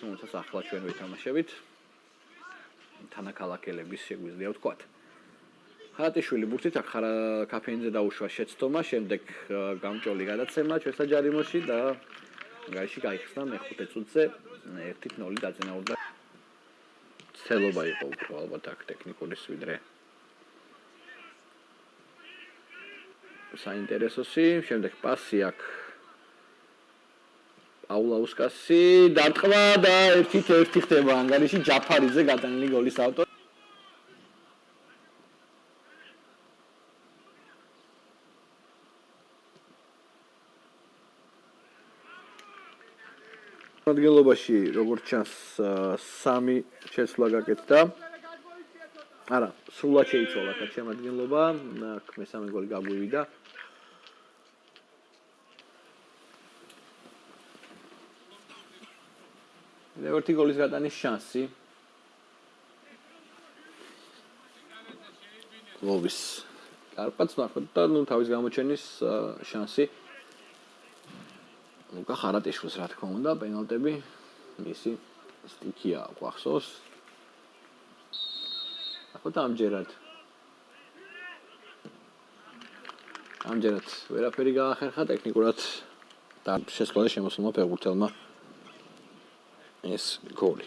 თუმცა ახლა ჩვენ ვითამაშებით თანაქალაქელების შეგვიძლია ვთქვათ. ხარატიშვილი ბურთით აქ კაფეინზე დაუშვა შეცდომა, შემდეგ გამჭოლი გადაცემა ჩვენსა ჯარიმოში და გარეში გაიხსნა მეხუთე წუთზე 1-0 დაწინაურდა. ცელობა იყო უფრო ალბათ აქ ტექნიკურის ვიდრე საინტერესოსი, შემდეგ პასი აქ პაულაუსკასი დარტყმა და 1-1 ხდება ანგარიში ჯაფარიძე გატანილი გოლის ავტორი. ადგილობაში როგორც ჩანს 3 შეცვლა გაკეთდა. არა, სრულად შეიცვალა აქ შემადგენლობა, აქ მესამე გოლი გაგვივიდა. ერთი გოლის გატანის შანსი. ლოვის კარპატს ნახოთ და თავის გამოჩენის შანსი. ლუკა ხარატიშვილს რა თქმა უნდა, პენალტები მისი სტიქია გვახსოვს. ახლა ამჯერად ვერაფერი გაახერხა ტექნიკურად და შესყოლა შემოსულმა ფეხბურთელმა ეს გოლი.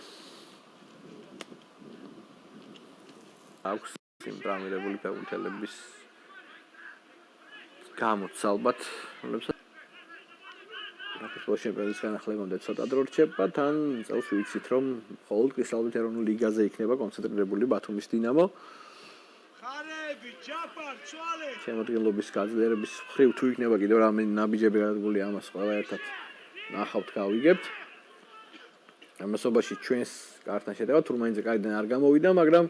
აქვს იმპრამირებული ფეხბურთელების გამოც ალბათ, რომლებსაც ჩემპიონის განახლებამდე ცოტა დრო რჩება, თან წელს ვიცით რომ მხოლოდ კრისტალობით ეროვნულ ლიგაზე იქნება კონცენტრირებული ბათუმის დინამო. ხარები, ჯაფარ, ცვალე. შემოდგენლობის გაძლიერების მხრივ თუ იქნება კიდევ რამე ნაბიჯები გადადგმული ამას ყველა ერთად ნახავთ, გავიგებთ. ამასობაში ჩვენს კარტთან შედება თურმანიძე კაიდან არ გამოვიდა, მაგრამ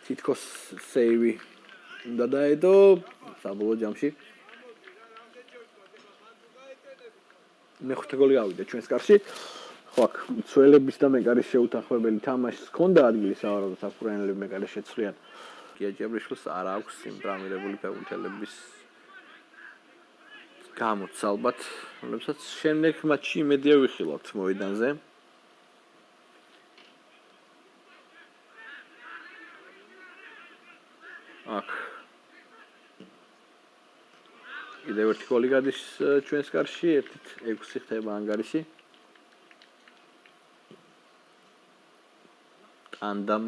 თითქოს სეივი უნდა დაედო საბოლოო ჯამში. მეხუთე გოლი გავიდა ჩვენს კარში. ხო აქ მცველების და მეკარის შეუთანხმებელი თამაშს ჰქონდა ადგილი სავარაუდოდ საფრანგელები მეკარეს შეცვლიან. გიაჯებრიშვილს არ აქვს იმპრამირებული ფეხბურთელების გამოც ალბათ, რომლებსაც შემდეგ მატჩში იმედია ვიხილავთ მოედანზე. აქ კიდევ ერთი გოლი გადის ჩვენს კარში, 1-6 ხდება ანგარიში. ტანდამ